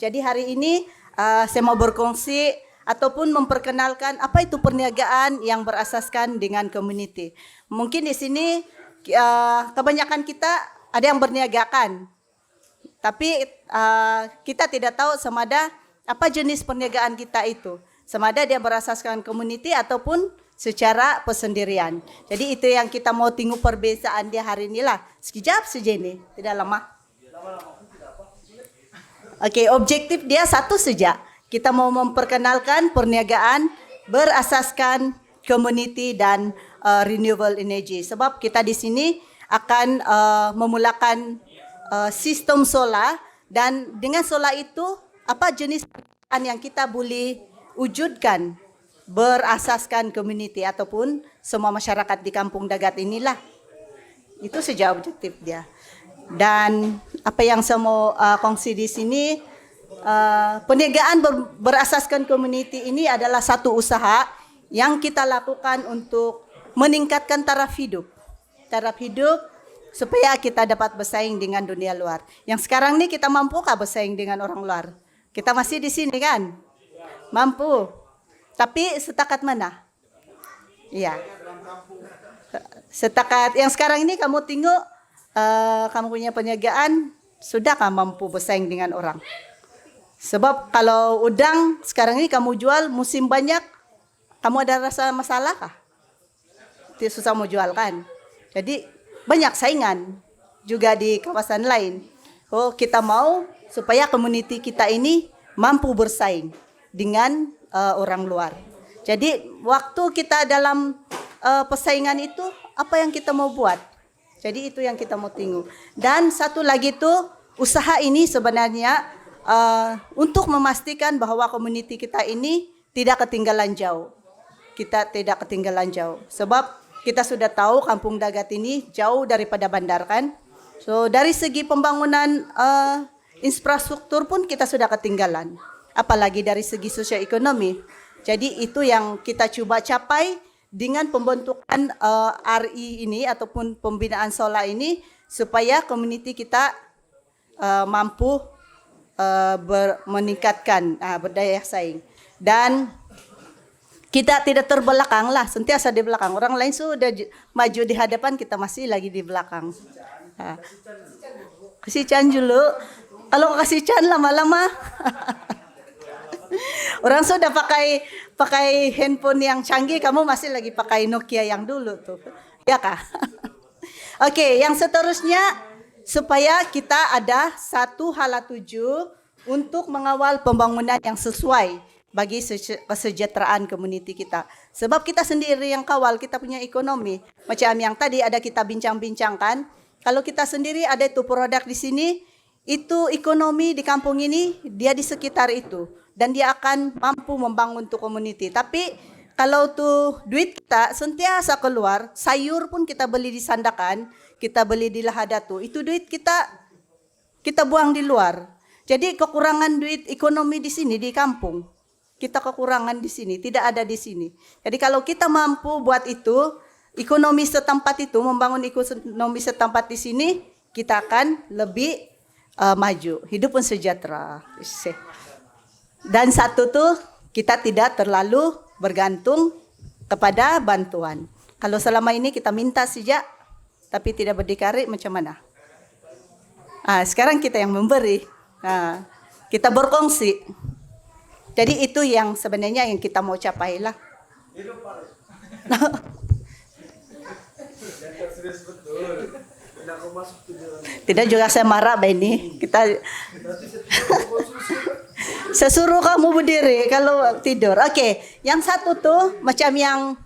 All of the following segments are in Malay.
Jadi hari ini saya mau berkongsi ataupun memperkenalkan apa itu perniagaan yang berasaskan dengan community. Mungkin di sini kebanyakan kita ada yang berniagakan, tapi kita tidak tahu semada apa jenis perniagaan kita itu. Semada dia berasaskan community ataupun secara persendirian. Jadi itu yang kita mau tengok perbezaan dia hari ini lah. Sekejap saja ini, tidak lama. Oke, objektif dia satu saja. Kita mau memperkenalkan perniagaan berasaskan community dan renewable energy. Sebab kita di sini akan memulakan sistem solar, dan dengan solar itu apa jenis perniagaan yang kita boleh wujudkan berasaskan community ataupun semua masyarakat di Kampung Dagat inilah. Itu saja objektif dia. Dan apa yang saya mau kongsi di sini, perniagaan berasaskan community ini adalah satu usaha yang kita lakukan untuk meningkatkan taraf hidup supaya kita dapat bersaing dengan dunia luar. Yang sekarang ini kita mampukah bersaing dengan orang luar? Kita masih di sini kan? Mampu. Tapi setakat mana? Iya. Setakat yang sekarang ini kamu tengok, kamu punya perniagaan, sudahkah mampu bersaing dengan orang? Sebab kalau udang sekarang ini kamu jual musim banyak, kamu ada rasa masalah kah? Tidak susah mau jual kan? Jadi banyak saingan juga di kawasan lain. Oh, kita mau supaya community kita ini mampu bersaing dengan orang luar. Jadi waktu kita dalam persaingan itu, apa yang kita mau buat? Jadi itu yang kita mau tengok. Dan satu lagi tuh, usaha ini sebenarnya untuk memastikan bahwa community kita ini tidak ketinggalan jauh. Kita tidak ketinggalan jauh. Sebab kita sudah tahu Kampung Dagat ini jauh daripada bandar kan. So dari segi pembangunan infrastruktur pun kita sudah ketinggalan. Apalagi dari segi sosioekonomi. Jadi itu yang kita coba capai dengan pembentukan RI ini ataupun pembinaan solar ini, supaya community kita mampu meningkatkan berdaya saing. Dan kita tidak terbelakang lah, sentiasa di belakang. Orang lain sudah maju di hadapan, kita masih lagi di belakang. Kasih can dulu. Kalau kasih can lama-lama orang sudah pakai handphone yang canggih, kamu masih lagi pakai Nokia yang dulu tuh. Ya kah? Oke, yang seterusnya supaya kita ada satu hala tuju untuk mengawal pembangunan yang sesuai bagi kesejahteraan community kita. Sebab kita sendiri yang kawal, kita punya ekonomi. Macam yang tadi ada kita bincang-bincangkan, kalau kita sendiri ada itu produk di sini, itu ekonomi di kampung ini, dia di sekitar itu. Dan dia akan mampu membangun tuh community. Tapi kalau tuh duit kita sentiasa keluar, sayur pun kita beli di Sandakan, kita beli di Lahadatu, itu duit kita buang di luar. Jadi kekurangan duit ekonomi di sini di kampung. Kita kekurangan di sini, tidak ada di sini. Jadi kalau kita mampu buat itu, ekonomi setempat itu, membangun ekonomi setempat di sini, kita akan lebih maju, hidup pun sejahtera. Dan satu tuh, kita tidak terlalu bergantung kepada bantuan. Kalau selama ini kita minta saja, tapi tidak berdikari, macam mana? Sekarang kita yang memberi, kita berkongsi. Jadi itu yang sebenarnya yang kita mau capai lah. Tidak juga saya marah ini. Saya suruh kamu berdiri kalau tidur. Oke, yang satu tuh macam yang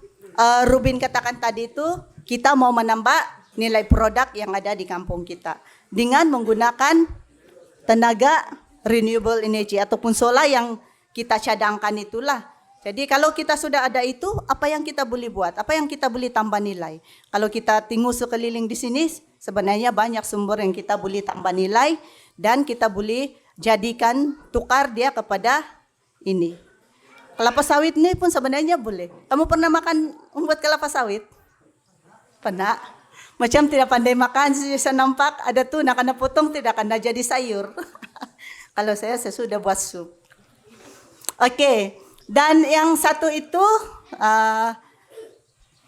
Rubin katakan tadi itu, kita mau menambah nilai produk yang ada di kampung kita dengan menggunakan tenaga renewable energy ataupun solar yang kita cadangkan itulah. Jadi kalau kita sudah ada itu, apa yang kita boleh buat? Apa yang kita boleh tambah nilai? Kalau kita tengok sekeliling di sini, sebenarnya banyak sumber yang kita boleh tambah nilai dan kita boleh jadikan tukar dia kepada ini. Kelapa sawit ini pun sebenarnya boleh. Kamu pernah makan membuat kelapa sawit? Pernah. Macam tidak pandai makan, saya nampak ada tuh nak kena potong tidak kena jadi sayur. Kalau saya sudah buat sup. Oke, dan yang satu itu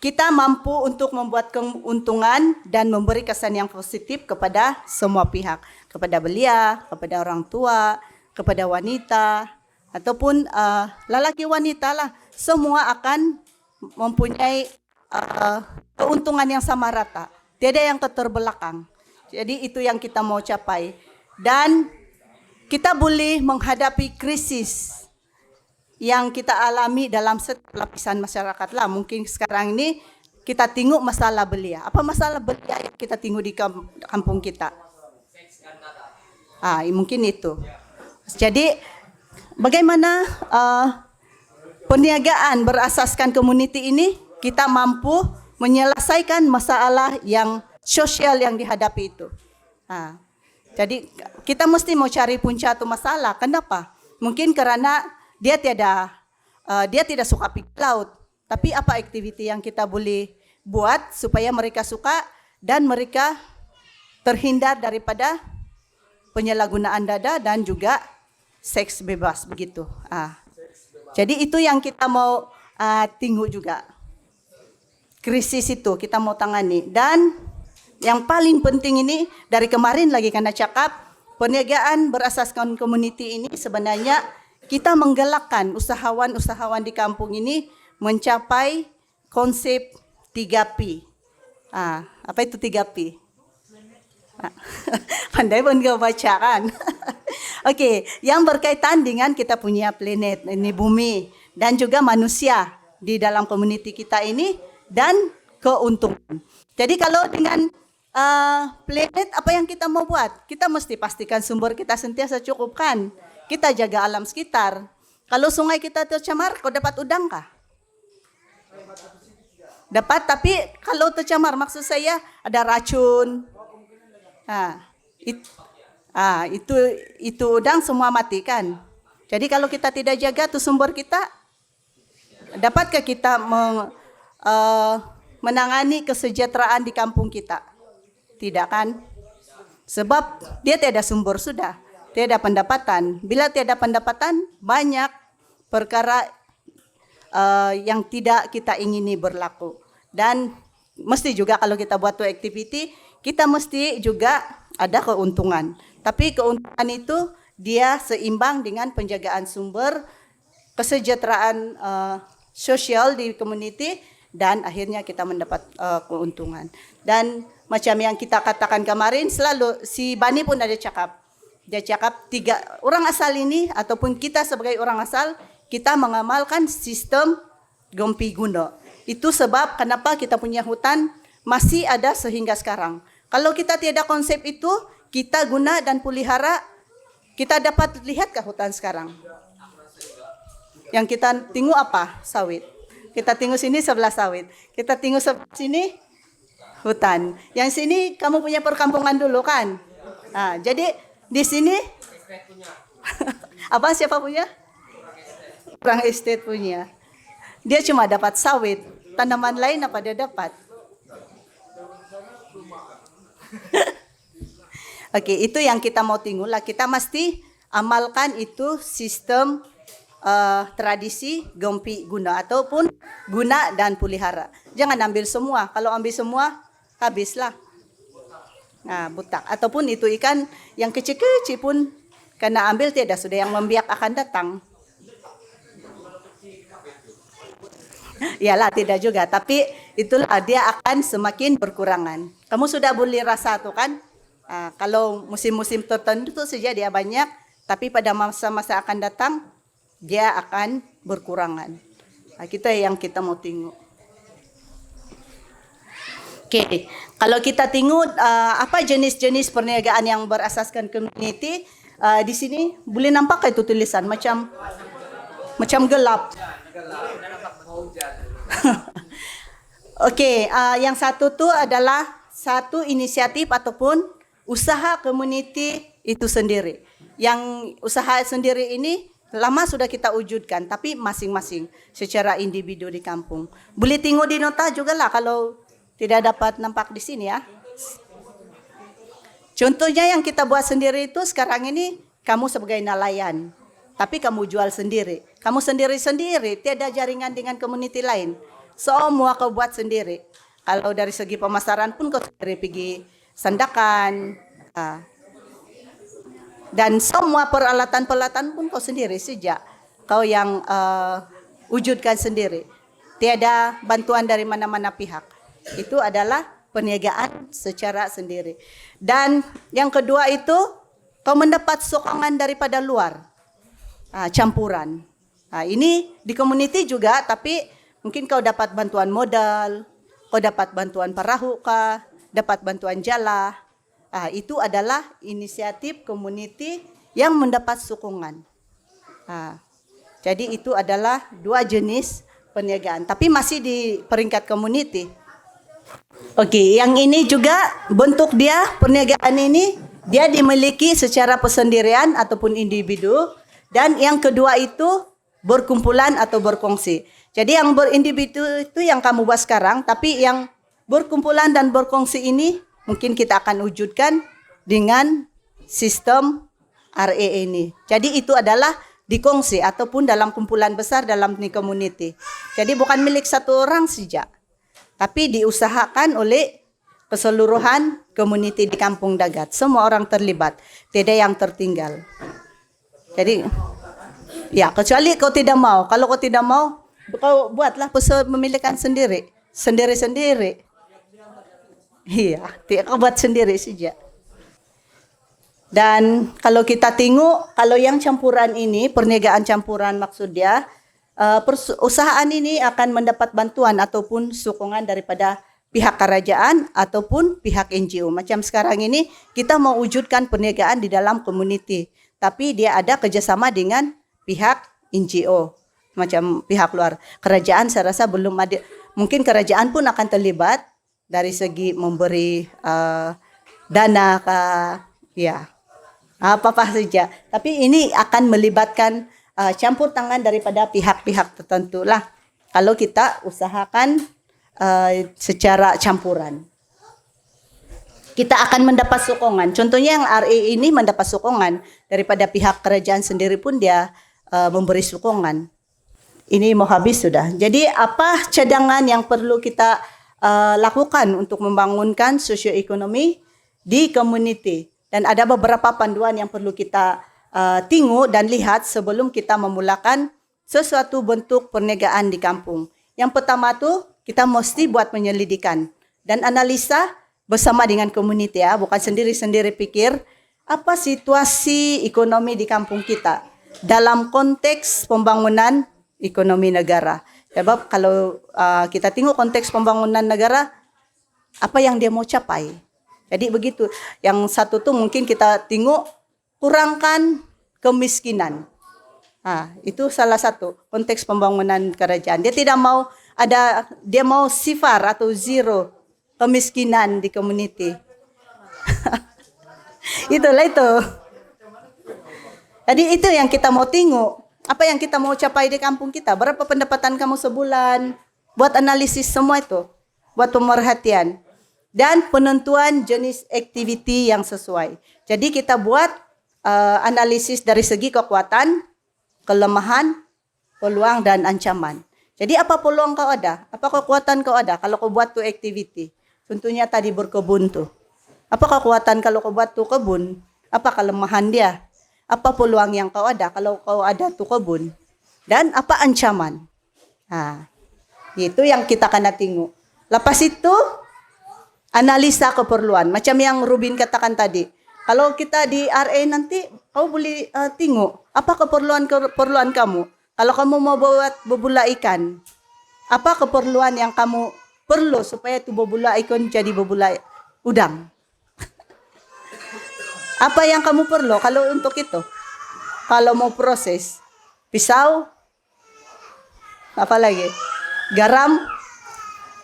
kita mampu untuk membuat keuntungan dan memberi kesan yang positif kepada semua pihak, kepada belia, kepada orang tua, kepada wanita, ataupun lelaki wanita lah, semua akan mempunyai keuntungan yang sama rata, tidak yang keterbelakang. Jadi itu yang kita mau capai, dan kita boleh menghadapi krisis yang kita alami dalam setiap lapisan masyarakat lah. Mungkin sekarang ini kita tengok masalah belia. Apa masalah belia yang kita tengok di kampung kita? Mungkin itu. Jadi bagaimana perniagaan berasaskan community ini kita mampu menyelesaikan masalah yang sosial yang dihadapi itu. Jadi kita mesti mau cari punca atau masalah. Kenapa? Mungkin karena dia tidak suka pergi laut. Tapi apa aktiviti yang kita boleh buat supaya mereka suka dan mereka terhindar daripada penyalahgunaan dada dan juga seks bebas begitu. Jadi itu yang kita mau tengok juga. Krisis itu kita mau tangani. Dan yang paling penting ini dari kemarin lagi karena cakap perniagaan berasaskan community ini sebenarnya kita menggalakkan usahawan-usahawan di kampung ini mencapai konsep 3P. Apa itu 3P? Pandai pun kau baca kan? Okey, yang berkaitan dengan kita punya planet, ini bumi, dan juga manusia di dalam komuniti kita ini, dan keuntungan. Jadi kalau dengan planet, apa yang kita mau buat? Kita mesti pastikan sumber kita sentiasa cukup kan? Kita jaga alam sekitar. Kalau sungai kita tercemar, kau dapat udang kah? Dapat, tapi kalau tercemar, maksud saya ada racun. Itu udang semua mati kan? Jadi kalau kita tidak jaga tuh sumber kita, dapatkah kita menangani kesejahteraan di kampung kita? Tidak kan? Sebab dia tidak sumber sudah. Tiada pendapatan. Bila tiada pendapatan, banyak perkara yang tidak kita ingini berlaku. Dan mesti juga kalau kita buat tuh aktiviti, kita mesti juga ada keuntungan. Tapi keuntungan itu dia seimbang dengan penjagaan sumber, kesejahteraan sosial di komuniti, dan akhirnya kita mendapat keuntungan. Dan macam yang kita katakan kemarin, selalu si Bani pun ada cakap. Dia cakap 3 orang asal ini ataupun kita sebagai orang asal, kita mengamalkan sistem Gompi Guno. Itu sebab kenapa kita punya hutan masih ada sehingga sekarang. Kalau kita tiada konsep itu, kita guna dan pelihara, kita dapat lihat ke hutan sekarang. Yang kita tengok apa? Sawit. Kita tengok sini sebelah sawit. Kita tengok sebelah sini hutan. Yang sini kamu punya perkampungan dulu kan? Jadi di sini apa siapa punya? Orang estate punya. Dia cuma dapat sawit. Tanaman lain apa dia dapat? Oke, itu yang kita mau tengok lah. Kita mesti amalkan itu sistem tradisi Gompi Guna ataupun guna dan pelihara. Jangan ambil semua. Kalau ambil semua, habislah. Butak. Ataupun itu ikan yang kecil-kecil pun kena ambil tiada sudah yang membiak akan datang. Iyalah tidak juga, tapi itulah dia akan semakin berkurangan. Kamu sudah boleh rasa tuh kan? Kalau musim-musim tertentu itu saja dia banyak, tapi pada masa-masa akan datang dia akan berkurangan. Kita yang kita mau tengok. Oke, kalau kita tengok apa jenis-jenis perniagaan yang berasaskan community, di sini boleh nampak itu tulisan macam gelap. Oke, yang satu tu adalah satu inisiatif ataupun usaha community itu sendiri. Yang usaha sendiri ini lama sudah kita wujudkan, tapi masing-masing secara individu di kampung. Boleh tengok di nota juga lah kalau tidak dapat nampak di sini ya. Contohnya yang kita buat sendiri itu sekarang ini kamu sebagai nelayan, tapi kamu jual sendiri. Kamu sendiri-sendiri, tiada jaringan dengan community lain. Semua kau buat sendiri. Kalau dari segi pemasaran pun kau sendiri pergi sandakan. Dan semua peralatan-peralatan pun kau sendiri sejak kau yang wujudkan sendiri. Tiada bantuan dari mana-mana pihak. Itu adalah perniagaan secara sendiri. Dan yang kedua itu kau mendapat sokongan daripada luar. Campuran. Ini di community juga, tapi mungkin kau dapat bantuan modal, kau dapat bantuan perahu kah, dapat bantuan jala. Itu adalah inisiatif community yang mendapat sokongan. Jadi itu adalah dua jenis perniagaan, tapi masih di peringkat community. Oke, yang ini juga bentuk dia perniagaan ini dia dimiliki secara persendirian ataupun individu, dan yang kedua itu berkumpulan atau berkongsi. Jadi yang berindividu itu yang kamu buat sekarang, tapi yang berkumpulan dan berkongsi ini mungkin kita akan wujudkan dengan sistem RE ini. Jadi itu adalah dikongsi ataupun dalam kumpulan besar dalam community. Jadi bukan milik satu orang saja, tapi diusahakan oleh keseluruhan community di Kampung Dagat. Semua orang terlibat, tidak yang tertinggal. Jadi, ya kecuali kau tidak mau. Kalau kau tidak mau, kau buatlah pemilikan sendiri, sendiri-sendiri. Iya, kau buat sendiri saja. Dan kalau kita tengok, kalau yang campuran ini, perniagaan campuran maksudnya, perusahaan ini akan mendapat bantuan ataupun sokongan daripada pihak kerajaan ataupun pihak NGO. Macam sekarang ini kita mau wujudkan perniagaan di dalam community, tapi dia ada kerjasama dengan pihak NGO, macam pihak luar. Kerajaan saya rasa belum ada, mungkin kerajaan pun akan terlibat dari segi memberi dana apa-apa saja. Tapi ini akan melibatkan campur tangan daripada pihak-pihak tertentu lah. Kalau kita usahakan secara campuran, kita akan mendapat sokongan. Contohnya yang RE ini mendapat sokongan daripada pihak kerajaan sendiri pun dia memberi sokongan. Ini mau habis sudah. Jadi apa cadangan yang perlu kita lakukan untuk membangunkan sosioekonomi di community? Dan ada beberapa panduan yang perlu kita tengok dan lihat sebelum kita memulakan sesuatu bentuk perniagaan di kampung. Yang pertama tu kita mesti buat penyelidikan dan analisa bersama dengan community, bukan sendiri-sendiri pikir apa situasi ekonomi di kampung kita dalam konteks pembangunan ekonomi negara. Sebab kalau kita tengok konteks pembangunan negara, apa yang dia mau capai. Jadi begitu. Yang satu tu mungkin kita tengok kurangkan kemiskinan. Itu salah satu konteks pembangunan kerajaan. Dia tidak mau dia mau sifar atau zero kemiskinan di community. Itulah itu. Jadi itu yang kita mau tengok. Apa yang kita mau capai di kampung kita? Berapa pendapatan kamu sebulan? Buat analisis semua itu. Buat pemerhatian. Dan penentuan jenis aktiviti yang sesuai. Jadi kita buat analisis dari segi kekuatan, kelemahan, peluang dan ancaman. Jadi apa peluang kau ada? Apa kekuatan kau ada kalau kau buat tu aktiviti? Contohnya tadi berkebun tu. Apa kekuatan kalau kau buat tu kebun? Apa kelemahan dia? Apa peluang yang kau ada kalau kau ada tu kebun? Dan apa ancaman? Itu yang kita kena tengok. Lepas itu analisa keperluan. Macam yang Rubin katakan tadi. Kalau kita di RA nanti, kau boleh tengok apa keperluan kamu. Kalau kamu mau buat bebula ikan, apa keperluan yang kamu perlu supaya tu bebula ikan jadi bebula udang? Apa yang kamu perlu kalau untuk itu? Kalau mau proses, pisau, apa lagi? Garam,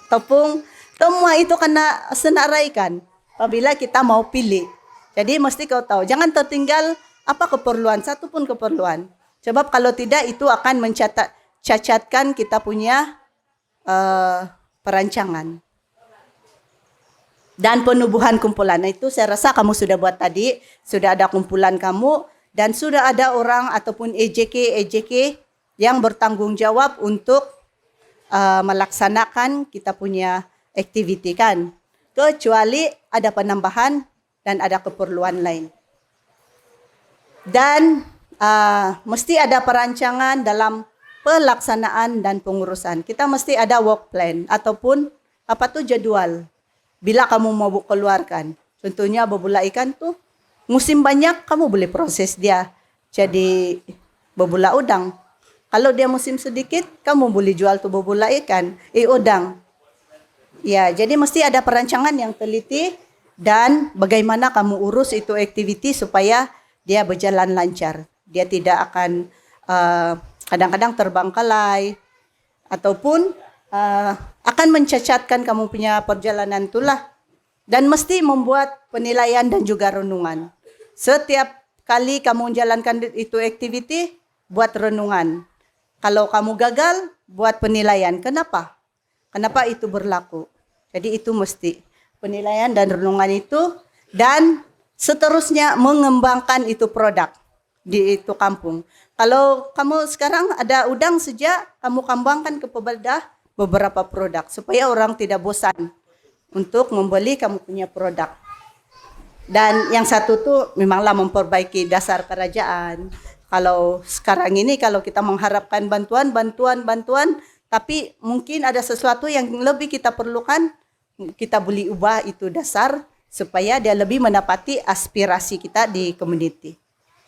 tepung, semua itu kena senaraikan apabila kita mau pilih. Jadi mesti kau tahu, jangan tertinggal apa keperluan, satu pun keperluan. Sebab kalau tidak itu akan cacatkan kita punya perancangan. Dan penubuhan kumpulan. Nah, itu saya rasa kamu sudah buat tadi, sudah ada kumpulan kamu dan sudah ada orang ataupun EJK yang bertanggung jawab untuk melaksanakan kita punya activity kan. Kecuali ada penambahan dan ada keperluan lain. Dan mesti ada perancangan dalam pelaksanaan dan pengurusan. Kita mesti ada work plan ataupun jadwal. Bila kamu mau keluarkan. Contohnya bebula ikan tuh musim banyak kamu boleh proses dia jadi bebula udang. Kalau dia musim sedikit kamu boleh jual tuh bebula ikan, udang. Ya, jadi mesti ada perancangan yang teliti dan bagaimana kamu urus itu aktiviti supaya dia berjalan lancar. Dia tidak akan kadang-kadang terbengkalai ataupun akan mencacatkan kamu punya perjalanan itulah. Dan mesti membuat penilaian dan juga renungan. Setiap kali kamu menjalankan itu aktiviti, buat renungan. Kalau kamu gagal, buat penilaian. Kenapa? Kenapa itu berlaku? Jadi itu mesti penilaian dan renungan itu. Dan seterusnya mengembangkan itu produk di itu kampung. Kalau kamu sekarang ada udang sejak, kamu kembangkan kepada beberapa produk. Supaya orang tidak bosan untuk membeli kamu punya produk. Dan yang satu tuh memanglah memperbaiki dasar kerajaan. Kalau sekarang ini kalau kita mengharapkan bantuan, tapi mungkin ada sesuatu yang lebih kita perlukan, kita boleh ubah itu dasar supaya dia lebih mendapati aspirasi kita di community.